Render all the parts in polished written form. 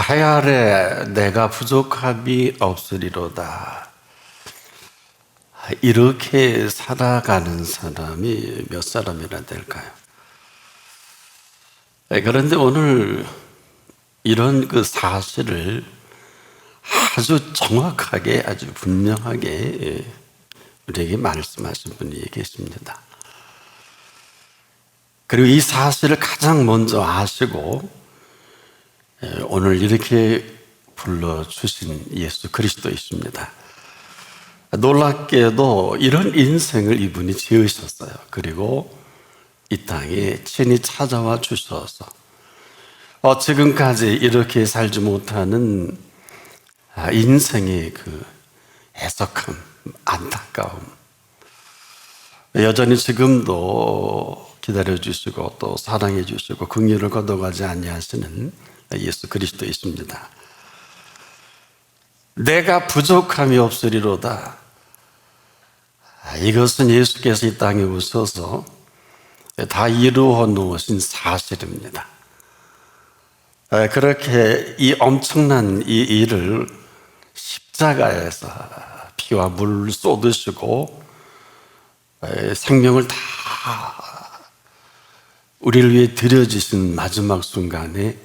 해 아래 내가 부족함이 없으리로다. 이렇게 살아가는 사람이 몇 사람이나 될까요? 그런데 오늘 이런 그 사실을 아주 정확하게, 아주 분명하게 우리에게 말씀하신 분이 계십니다. 그리고 이 사실을 가장 먼저 아시고 오늘 이렇게 불러주신 예수 그리스도이십니다. 놀랍게도 이런 인생을 이분이 지으셨어요. 그리고 이 땅에 친히 찾아와 주셔서 지금까지 이렇게 살지 못하는 인생의 그 애석함, 안타까움, 여전히 지금도 기다려주시고 또 사랑해 주시고 긍휼을 거둬가지 아니하시는 예수 그리스도이십니다. 내가 부족함이 없으리로다. 이것은 예수께서 이 땅에 오셔서 다 이루어 놓으신 사실입니다. 그렇게 이 엄청난 이 일을 십자가에서 피와 물을 쏟으시고 생명을 다 우리를 위해 드려지신 마지막 순간에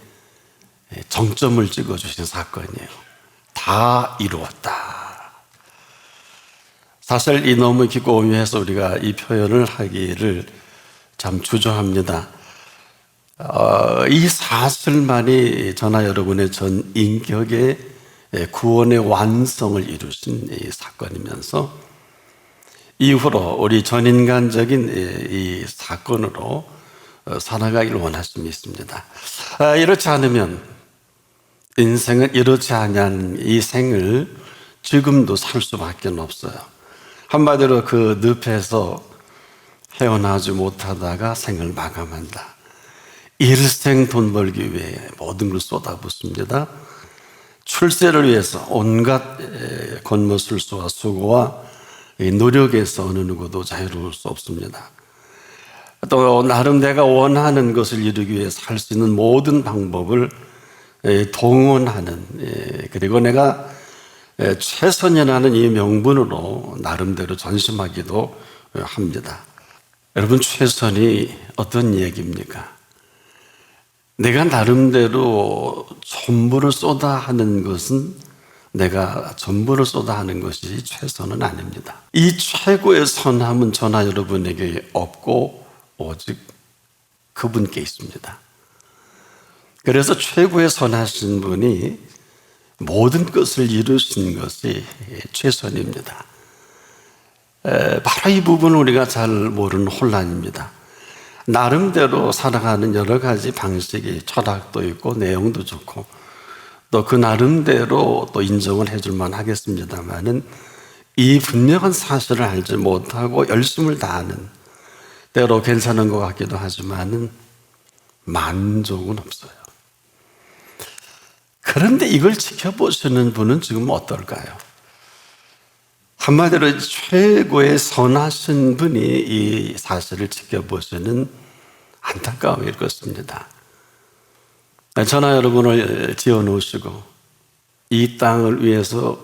정점을 찍어주신 사건이에요. 다 이루었다. 사실 이 너무 깊고 오묘해서 우리가 이 표현을 하기를 참 주저합니다. 이 사실만이 저나 여러분의 전 인격의 구원의 완성을 이루신 이 사건이면서 이후로 우리 전인간적인 이 사건으로 살아가기를 원하심이 있습니다. 이렇지 않으면 인생은 이렇지 않은 이 생을 지금도 살 수밖에 없어요. 한마디로 그 늪에서 헤어나지 못하다가 생을 마감한다. 일생 돈 벌기 위해 모든 걸 쏟아붓습니다. 출세를 위해서 온갖 겉모술수와 수고와 노력에서 어느 누구도 자유로울 수 없습니다. 또 나름 내가 원하는 것을 이루기 위해 살 수 있는 모든 방법을 동원하는, 그리고 내가 최선이라는 이 명분으로 나름대로 전심하기도 합니다. 여러분, 최선이 어떤 얘기입니까? 내가 나름대로 전부를 쏟아 하는 것은 내가 전부를 쏟아 하는 것이 최선은 아닙니다. 이 최고의 선함은 저나 여러분에게 없고 오직 그분께 있습니다. 그래서 최고의 선하신 분이 모든 것을 이루신 것이 최선입니다. 바로 이 부분을 우리가 잘 모르는 혼란입니다. 나름대로 살아가는 여러 가지 방식이 철학도 있고 내용도 좋고 또 그 나름대로 또 인정을 해줄만 하겠습니다만은 이 분명한 사실을 알지 못하고 열심을 다하는, 때로 괜찮은 것 같기도 하지만은 만족은 없어요. 그런데 이걸 지켜보시는 분은 지금 어떨까요? 한마디로 최고의 선하신 분이 이 사실을 지켜보시는 안타까움일 것입니다. 저나 여러분을 지어놓으시고 이 땅을 위해서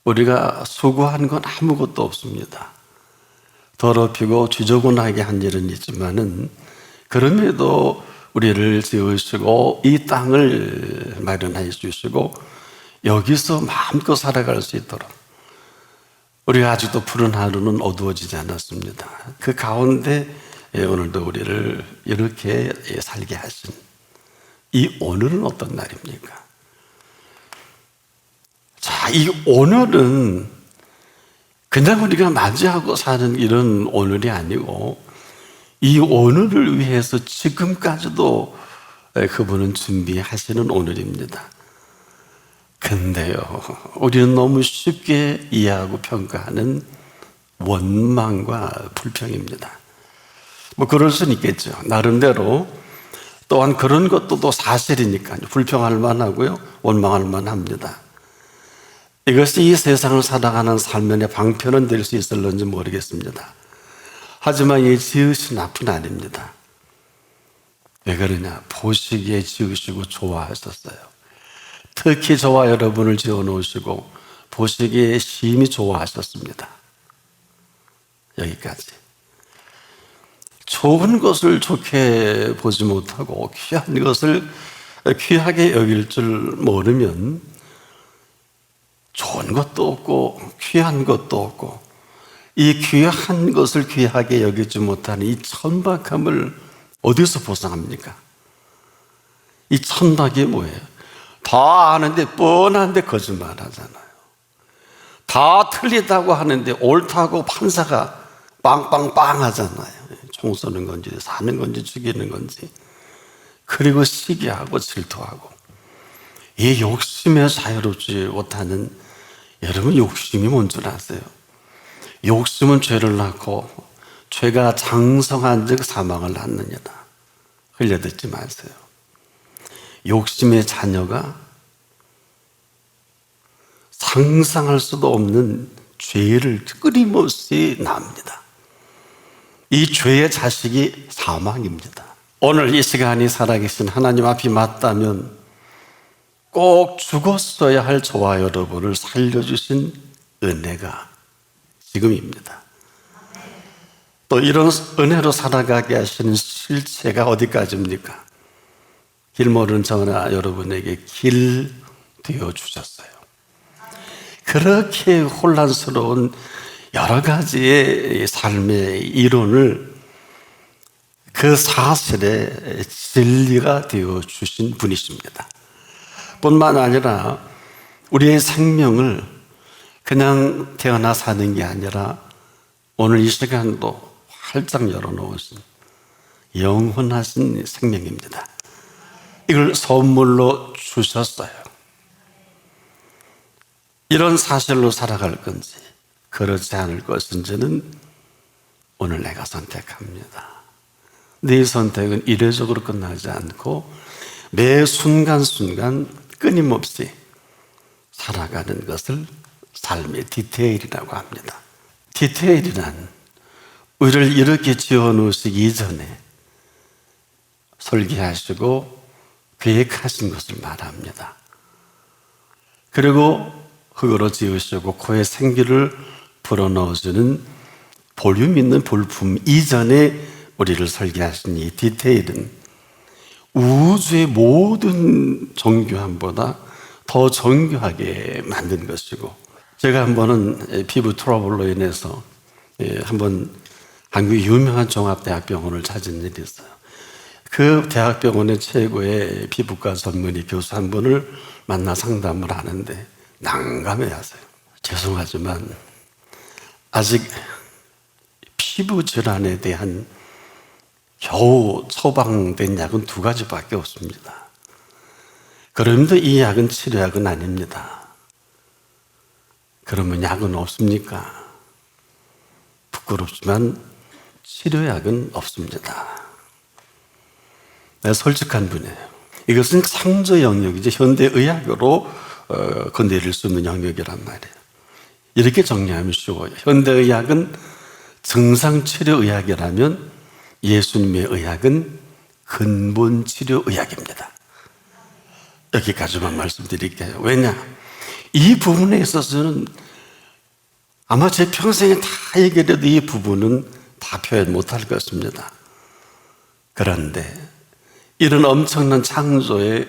우리가 수고한 건 아무것도 없습니다. 더럽히고 지저분하게 한 일은 있지만은 그럼에도 우리를 지으시고 이 땅을 마련해 주시고 여기서 마음껏 살아갈 수 있도록 우리가 아직도 푸른 하루는 어두워지지 않았습니다. 그 가운데 오늘도 우리를 이렇게 살게 하신 이 오늘은 어떤 날입니까? 자, 이 오늘은 그냥 우리가 맞이하고 사는 이런 오늘이 아니고 이 오늘을 위해서 지금까지도 그분은 준비하시는 오늘입니다. 근데요, 우리는 너무 쉽게 이해하고 평가하는 원망과 불평입니다. 뭐 그럴 수는 있겠죠. 나름대로 또한 그런 것도 또 사실이니까요. 불평할 만하고요, 원망할 만합니다. 이것이 이 세상을 살아가는 삶의 방편은 될 수 있을런지 모르겠습니다. 하지만 이 지으신 앞은 아닙니다. 왜 그러냐? 보시기에 지으시고 좋아하셨어요. 특히 저와 여러분을 지어놓으시고 보시기에 심히 좋아하셨습니다. 여기까지. 좋은 것을 좋게 보지 못하고 귀한 것을 귀하게 여길 줄 모르면 좋은 것도 없고 귀한 것도 없고 이 귀한 것을 귀하게 여기지 못하는 이 천박함을 어디서 보상합니까? 이 천박이 뭐예요? 다 아는데 뻔한데 거짓말 하잖아요. 다 틀리다고 하는데 옳다고 판사가 빵빵빵 하잖아요. 총 쏘는 건지 사는 건지 죽이는 건지. 그리고 시기하고 질투하고 이 욕심에 자유롭지 못하는, 여러분 욕심이 뭔 줄 아세요? 욕심은 죄를 낳고 죄가 장성한 즉 사망을 낳느니라. 흘려듣지 마세요. 욕심의 자녀가 상상할 수도 없는 죄를 끊임없이 낳습니다. 이 죄의 자식이 사망입니다. 오늘 이 시간이 살아계신 하나님 앞이 맞다면 꼭 죽었어야 할 저와 여러분을 살려주신 은혜가 지금입니다. 또 이런 은혜로 살아가게 하시는 실체가 어디까지입니까? 길 모르는 저나 여러분에게 길 되어주셨어요. 그렇게 혼란스러운 여러 가지의 삶의 이론을 그 사실에 진리가 되어주신 분이십니다. 뿐만 아니라 우리의 생명을 그냥 태어나 사는 게 아니라 오늘 이 시간도 활짝 열어놓으신 영원하신 생명입니다. 이걸 선물로 주셨어요. 이런 사실로 살아갈 건지 그렇지 않을 것인지는 오늘 내가 선택합니다. 네 선택은 이례적으로 끝나지 않고 매 순간순간 끊임없이 살아가는 것을 삶의 디테일이라고 합니다. 디테일이란 우리를 이렇게 지어놓으시기 이전에 설계하시고 계획하신 것을 말합니다. 그리고 흙으로 지으시고 코에 생기를 불어넣어주는 볼륨 있는 볼품 이전에 우리를 설계하신 이 디테일은 우주의 모든 정교함보다 더 정교하게 만든 것이고, 제가 한 번은 피부 트러블로 인해서 한번 한국의 유명한 종합대학병원을 찾은 일이 있어요. 그 대학병원의 최고의 피부과 전문의 교수 한 분을 만나 상담을 하는데 난감해하세요. 죄송하지만 아직 피부 질환에 대한 겨우 처방된 약은 2가지밖에 없습니다. 그런데 이 약은 치료약은 아닙니다. 그러면 약은 없습니까? 부끄럽지만 치료약은 없습니다. 솔직한 분이에요. 이것은 창조 영역이지 현대의학으로 건드릴 수 없는 영역이란 말이에요. 이렇게 정리하면 쉬워요. 현대의학은 증상치료의학이라면 예수님의 의학은 근본치료의학입니다. 여기까지만 말씀드릴게요. 왜냐? 이 부분에 있어서는 아마 제 평생에 다 얘기해도 이 부분은 다 표현 못할 것입니다. 그런데 이런 엄청난 창조의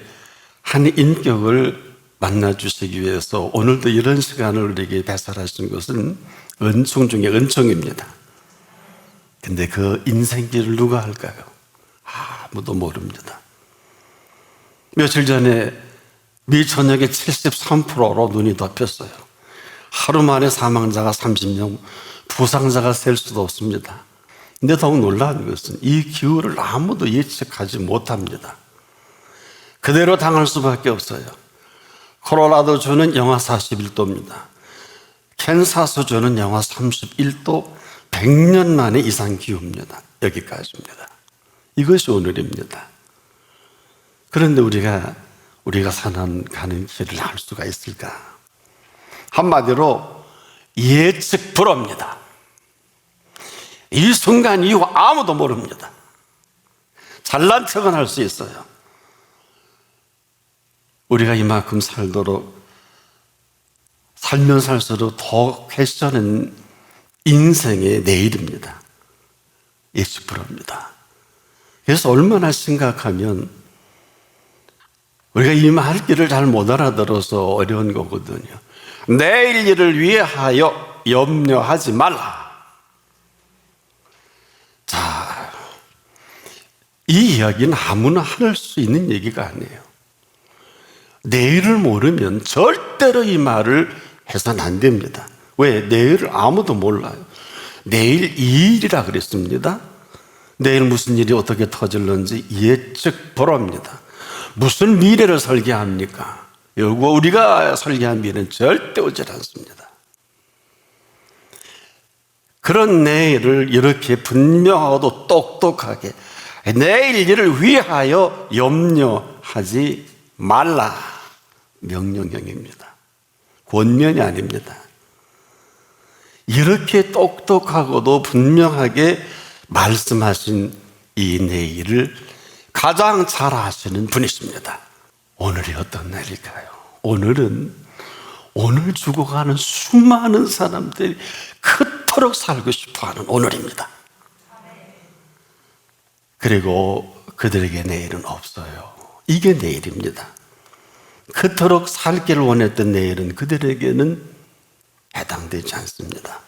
한 인격을 만나주시기 위해서 오늘도 이런 시간을 우리에게 배설하신 것은 은총 중에 은총입니다. 근데 그 인생길을 누가 할까요? 아무도 모릅니다. 며칠 전에 미 전역의 73%로 눈이 덮였어요. 하루 만에 사망자가 30명, 부상자가 셀 수도 없습니다. 근데 더욱 놀라운 것은 이 기후를 아무도 예측하지 못합니다. 그대로 당할 수밖에 없어요. 콜로라도주는 영하 41도입니다. 캔사스주는 영하 31도, 100년 만에 이상 기후입니다. 여기까지입니다. 이것이 오늘입니다. 그런데 우리가 가는 길을 알 수가 있을까? 한마디로 예측 불허입니다. 이 순간 이후 아무도 모릅니다. 잘난 척은 할 수 있어요. 우리가 이만큼 살면 살수록 더 퀘스천은 인생의 내일입니다. 20%입니다. 그래서 얼마나 심각하면 우리가 이 말귀를 잘 못 알아들어서 어려운 거거든요. 내일 일을 위하여 염려하지 말라. 자, 이 이야기는 아무나 할 수 있는 얘기가 아니에요. 내일을 모르면 절대로 이 말을 해서는 안 됩니다. 왜? 내일을 아무도 몰라요. 내일 이 일이라 그랬습니다. 내일 무슨 일이 어떻게 터질는지 예측 불허입니다. 무슨 미래를 설계합니까? 결국 우리가 설계한 미래는 절대 오지 않습니다. 그런 내일을 이렇게 분명하고 똑똑하게 내일 일을 위하여 염려하지 말라. 명령형입니다. 권면이 아닙니다. 이렇게 똑똑하고도 분명하게 말씀하신 이 내일을 가장 잘 아시는 분이십니다. 오늘이 어떤 날일까요? 오늘은 오늘 죽어가는 수많은 사람들이 그토록 살고 싶어하는 오늘입니다. 그리고 그들에게 내일은 없어요. 이게 내일입니다. 그토록 살기를 원했던 내일은 그들에게는 해당되지 않습니다.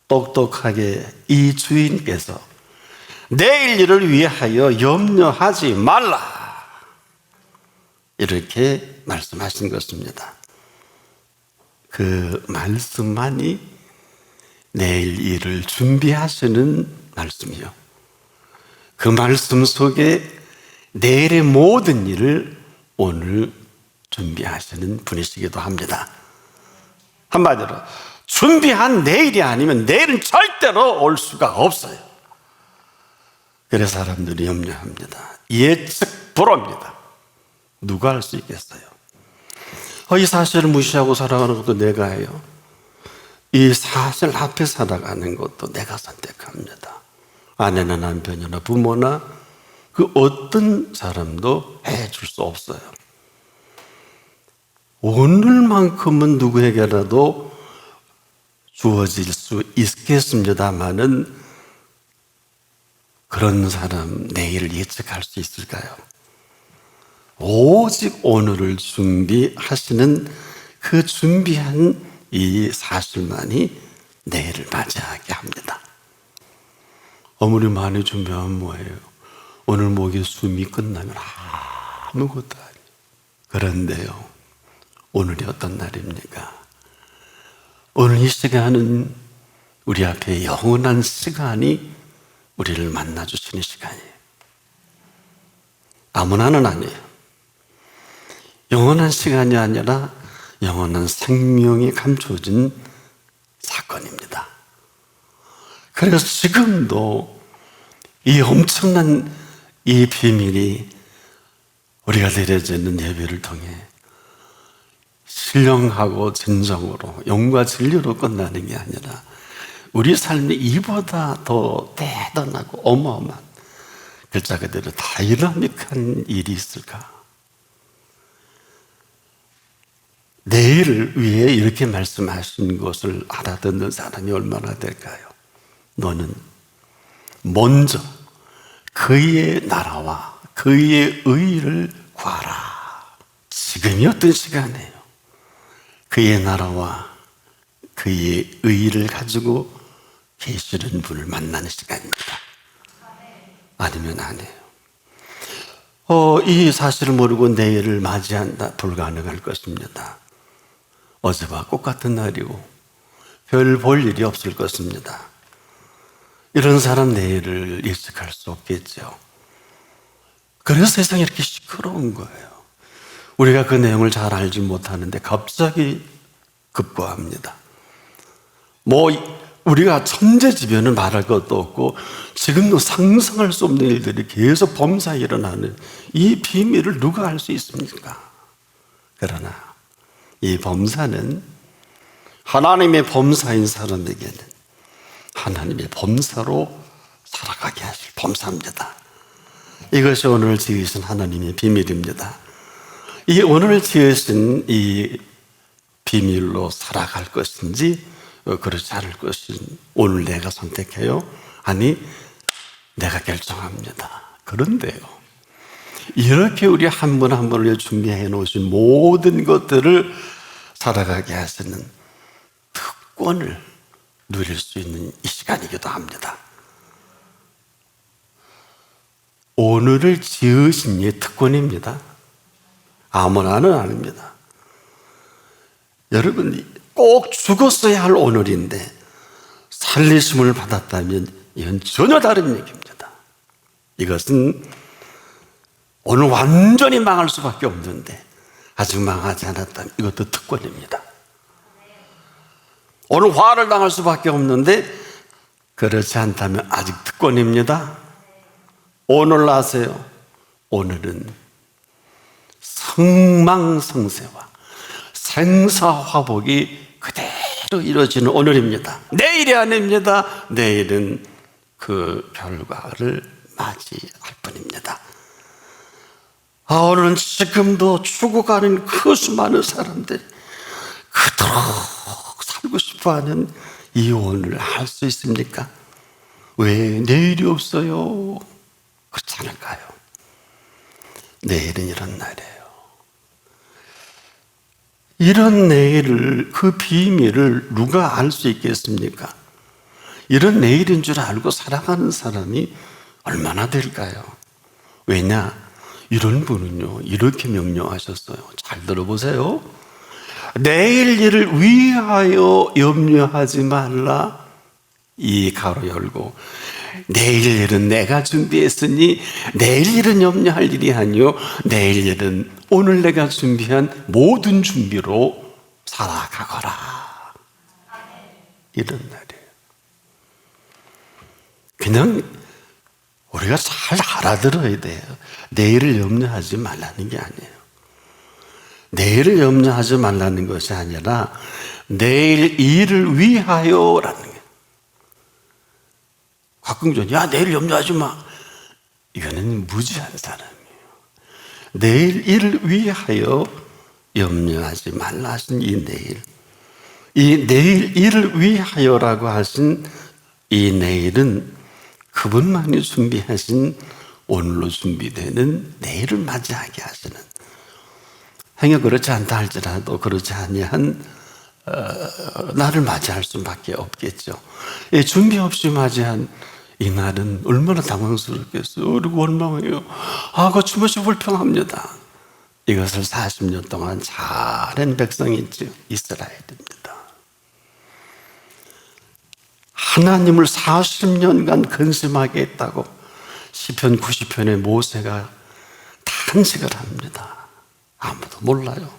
똑똑하게 이 주인께서 내일 일을 위하여 염려하지 말라, 이렇게 말씀하신 것입니다. 그 말씀만이 내일 일을 준비하시는 말씀이요, 그 말씀 속에 내일의 모든 일을 오늘 준비하시는 분이시기도 합니다. 한마디로 준비한 내일이 아니면 내일은 절대로 올 수가 없어요. 그래서 사람들이 염려합니다. 예측 불허입니다. 누가 할 수 있겠어요? 이 사실을 무시하고 살아가는 것도 내가 해요. 이 사실 앞에 살아가는 것도 내가 선택합니다. 아내나 남편이나 부모나 그 어떤 사람도 해줄 수 없어요. 오늘만큼은 누구에게라도 주어질 수 있겠습니다만은 그런 사람 내일을 예측할 수 있을까요? 오직 오늘을 준비하시는 그 준비한 이 사실만이 내일을 맞이하게 합니다. 아무리 많이 준비하면 뭐예요? 오늘 목에 숨이 끝나면 아무것도 아니에요. 그런데요, 오늘이 어떤 날입니까? 오늘 이 시간은 우리 앞에 영원한 시간이 우리를 만나주시는 시간이에요. 아무나는 아니에요. 영원한 시간이 아니라 영원한 생명이 감춰진 사건입니다. 그래서 지금도 이 엄청난 이 비밀이 우리가 드려지는 예배를 통해 신령하고 진정으로 영과 진리로 끝나는 게 아니라 우리 삶이 이보다 더 대단하고 어마어마한, 글자 그대로 다이나믹한 일이 있을까? 내일을 위해 이렇게 말씀하신 것을 알아듣는 사람이 얼마나 될까요? 너는 먼저 그의 나라와 그의 의를 구하라. 지금이 어떤 시간이에요? 그의 나라와 그의 의를 가지고 계시는 분을 만나는 시간입니다. 아니면 안 해요. 이 사실을 모르고 내일을 맞이한다, 불가능할 것입니다. 어제와 똑같은 날이고 별 볼 일이 없을 것입니다. 이런 사람 내일을 예측할 수 없겠죠. 그래서 세상이 이렇게 시끄러운 거예요. 우리가 그 내용을 잘 알지 못하는데 갑자기 급거합니다. 우리가 천재지변은 말할 것도 없고 지금도 상상할 수 없는 일들이 계속 범사에 일어나는 이 비밀을 누가 알 수 있습니까? 그러나 이 범사는 하나님의 범사인 사람에게는 하나님의 범사로 살아가게 하실 범사입니다. 이것이 오늘 지으신 하나님의 비밀입니다. 이 오늘 지으신 이 비밀로 살아갈 것인지 그렇지 않을 것인지 오늘 내가 선택해요? 아니 내가 결정합니다. 그런데요, 이렇게 우리 한 분 한 분을 준비해 놓으신 모든 것들을 살아가게 하시는 특권을 누릴 수 있는 이 시간이기도 합니다. 오늘을 지으신 이의 특권입니다. 아무나는 아닙니다. 여러분, 꼭 죽었어야 할 오늘인데 살리심을 받았다면 이건 전혀 다른 얘기입니다. 이것은 오늘 완전히 망할 수밖에 없는데 아직 망하지 않았다면 이것도 특권입니다. 오늘 화를 당할 수밖에 없는데 그렇지 않다면 아직 특권입니다. 오늘 아세요? 오늘은 성망성쇠와 생사화복이 그대로 이루어지는 오늘입니다. 내일이 아닙니다. 내일은 그 결과를 맞이할 뿐입니다. 오늘은 지금도 죽어가는 그 수많은 사람들이 그토록 살고 싶어하는 이 오늘을 할 수 있습니까? 왜 내일이 없어요? 그렇지 않을까요? 내일은 이런 날이에요. 이런 내일을, 그 비밀을 누가 알 수 있겠습니까? 이런 내일인 줄 알고 살아가는 사람이 얼마나 될까요? 왜냐? 이런 분은요, 이렇게 명령하셨어요. 잘 들어보세요. 내일 일을 위하여 염려하지 말라. 이 가로 열고, 내일 일은 내가 준비했으니 내일 일은 염려할 일이 아니요 내일 일은 오늘 내가 준비한 모든 준비로 살아가거라. 이런 날이에요. 그냥 우리가 잘 알아들어야 돼요. 내일을 염려하지 말라는 게 아니에요. 내일을 염려하지 말라는 것이 아니라 내일 일을 위하여라는 거예요. 가끔전 야 내일 염려하지 마. 이거는 무지한 사람이에요. 내일 일을 위하여 염려하지 말라 하신 이 내일, 이 내일 일을 위하여라고 하신 이 내일은 그분만이 준비하신 오늘로 준비되는 내일을 맞이하게 하시는, 행여 그렇지 않다 할지라도 그렇지 아니한 나를 맞이할 수밖에 없겠죠. 준비 없이 맞이한 이 날은 얼마나 당황스럽겠어요. 그리고 원망해요. 그거 주무시 불평합니다. 이것을 40년 동안 잘한 백성이 있죠. 이스라엘입니다. 하나님을 40년간 근심하게 했다고 시편 90편의 모세가 탄식을 합니다. 아무도 몰라요.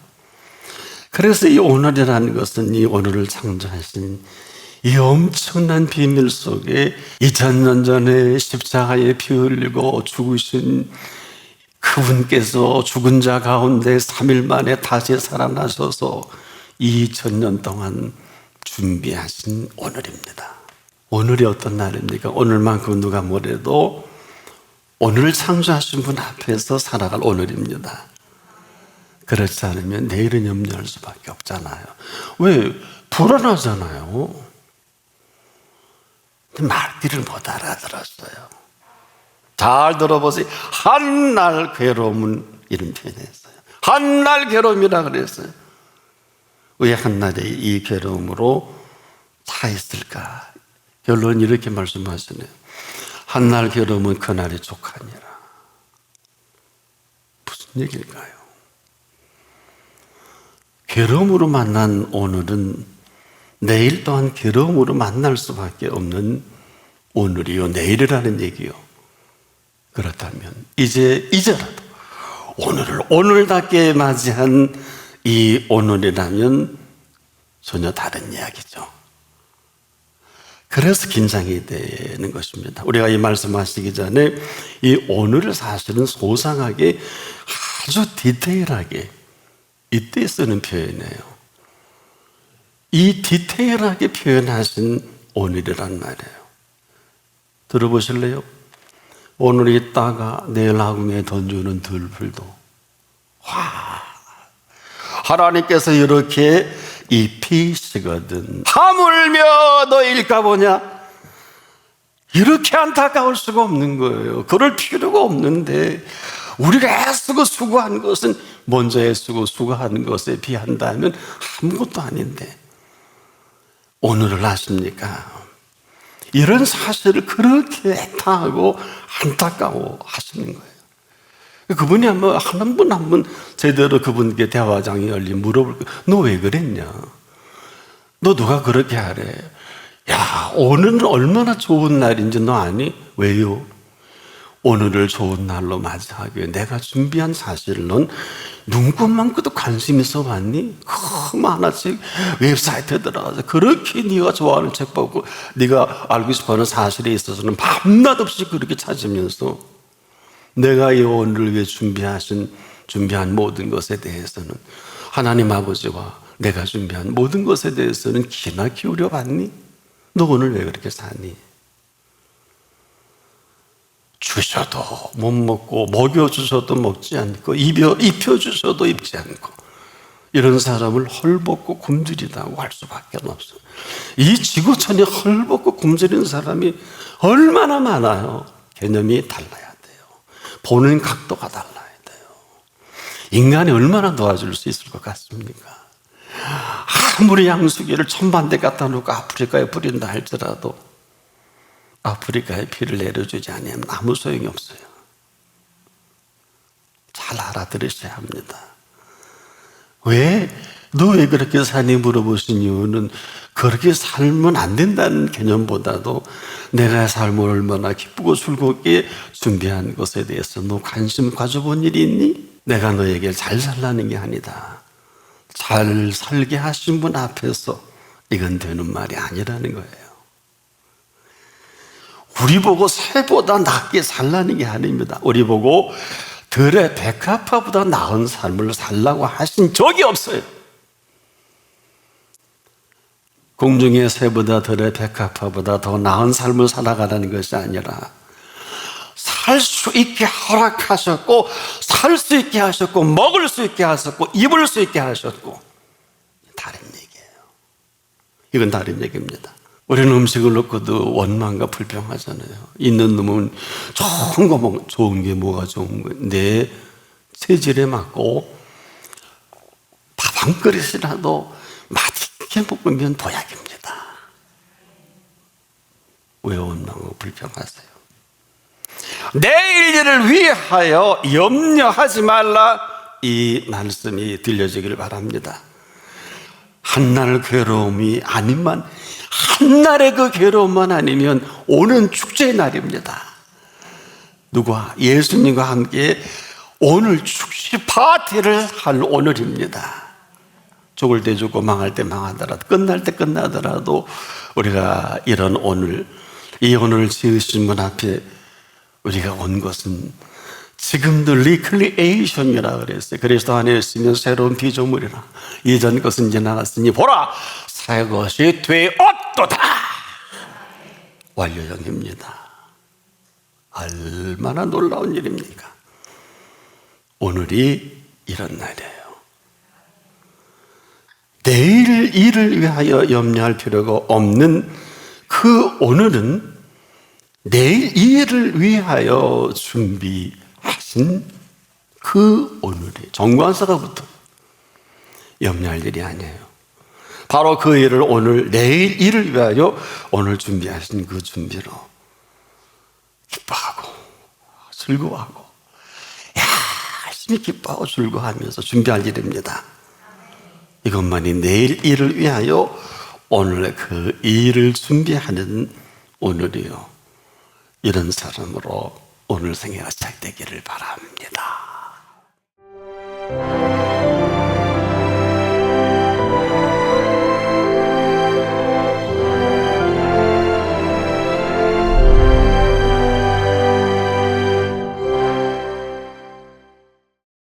그래서 이 오늘이라는 것은 이 오늘을 창조하신 이 엄청난 비밀 속에 2000년 전에 십자가에 피 흘리고 죽으신 그분께서 죽은 자 가운데 3일 만에 다시 살아나셔서 2000년 동안 준비하신 오늘입니다. 오늘이 어떤 날입니까? 오늘만큼 누가 뭐래도 오늘을 창조하신 분 앞에서 살아갈 오늘입니다. 그렇지 않으면 내일은 염려할 수밖에 없잖아요. 왜? 불안하잖아요. 말귀를 못 알아들었어요. 잘 들어보세요. 한날 괴로움은 이런 표현했어요. 한날 괴로움이라 그랬어요. 왜 한날에 이 괴로움으로 차 있을까? 결론은 이렇게 말씀하시네요. 한날 괴로움은 그날이 족하니라. 무슨 얘기일까요? 괴로움으로 만난 오늘은 내일 또한 괴로움으로 만날 수밖에 없는 오늘이요 내일이라는 얘기요. 그렇다면 이제라도 오늘을 오늘답게 맞이한 이 오늘이라면 전혀 다른 이야기죠. 그래서 긴장이 되는 것입니다. 우리가 이 말씀하시기 전에 이 오늘을 사실은 소상하게 아주 디테일하게 이때 쓰는 표현이에요. 이 디테일하게 표현하신 오늘이란 말이에요. 들어보실래요? 오늘 있다가 내일 하궁에 던지는 들풀도 하나님께서 이렇게 입히시거든. 하물며 너일까 보냐? 이렇게 안타까울 수가 없는 거예요. 그럴 필요가 없는데 우리가 애쓰고 수고한 것은 먼저 애쓰고 수고한 것에 비한다면 아무것도 아닌데 오늘을 아십니까? 이런 사실을 그렇게 애타하고 안타까워 하시는 거예요. 그분이 한번 한 분 제대로 그분께 대화장이 열리면 물어볼 거예요. 너 왜 그랬냐? 너 누가 그렇게 하래? 야, 오늘은 얼마나 좋은 날인지 너 아니? 왜요? 오늘을 좋은 날로 맞이하기 위해 내가 준비한 사실을 넌 눈꽃만큼도 관심 있어 봤니? 그 하나씩 웹사이트에 들어가서 그렇게 네가 좋아하는 책 보고 네가 알고 싶어하는 사실에 있어서는 밤낮 없이 그렇게 찾으면서 내가 이 오늘을 위해 준비한 모든 것에 대해서는 하나님 아버지와 내가 준비한 모든 것에 대해서는 귀나 기울여 봤니? 너 오늘 왜 그렇게 사니? 주셔도 못 먹고 먹여주셔도 먹지 않고 입혀주셔도 입지 않고 이런 사람을 헐벗고 굶주리다고 할 수밖에 없어요. 이 지구촌에 헐벗고 굶주리는 사람이 얼마나 많아요. 개념이 달라야 돼요. 보는 각도가 달라야 돼요. 인간이 얼마나 도와줄 수 있을 것 같습니까? 아무리 양수기를 천만대 갖다 놓고 아프리카에 뿌린다 할지라도 아프리카에 비를 내려주지 않으면 아무 소용이 없어요. 잘 알아들으셔야 합니다. 너 왜 그렇게 사니 물어보신 이유는 그렇게 살면 안 된다는 개념보다도 내가 삶을 얼마나 기쁘고 즐겁게 준비한 것에 대해서 너 관심 가져본 일이 있니? 내가 너에게 잘 살라는 게 아니다. 잘 살게 하신 분 앞에서 이건 되는 말이 아니라는 거예요. 우리 보고 새보다 낫게 살라는 게 아닙니다. 우리 보고 들의 백합화보다 나은 삶을 살라고 하신 적이 없어요. 공중의 새보다 들의 백합화보다 더 나은 삶을 살아가라는 것이 아니라 살 수 있게 허락하셨고 살 수 있게 하셨고 먹을 수 있게 하셨고 입을 수 있게 하셨고 다른 얘기예요. 이건 다른 얘기입니다. 우리는 음식을 놓고도 원망과 불평하잖아요. 있는 놈은 좋은 게 뭐가 좋은 거예요? 내 체질에 맞고 밥 한 그릇이라도 맛있게 먹으면 보약입니다. 왜 원망하고 불평하세요? 내일 일을 위하여 염려하지 말라, 이 말씀이 들려지기를 바랍니다. 한날 괴로움이 아니면 한날의 그 괴로움만 아니면 오는 축제의 날입니다. 누가? 예수님과 함께 오늘 축제 파티를 할 오늘입니다. 죽을 때 죽고 망할 때 망하더라도 끝날 때 끝나더라도 우리가 이런 오늘, 이 오늘을 지으신 분 앞에 우리가 온 것은 지금도 리크리에이션이라 그랬어요. 그리스도 안에 있으면 새로운 피조물이라. 이전 것은 지나갔으니 보라 새 것이 되었도다. 완료형입니다. 얼마나 놀라운 일입니까? 오늘이 이런 날이에요. 내일 일을 위하여 염려할 필요가 없는 그 오늘은 내일 일을 위하여 준비하신 그 오늘이 정관사가부터 염려할 일이 아니에요. 바로 그 일을 오늘 내일 일을 위하여 오늘 준비하신 그 준비로 기뻐하고 즐거워하고 열심히 기뻐하고 즐거워하면서 준비할 일입니다. 이것만이 내일 일을 위하여 오늘 그 일을 준비하는 오늘이요. 이런 사람으로 오늘 생애가 시작되기를 바랍니다.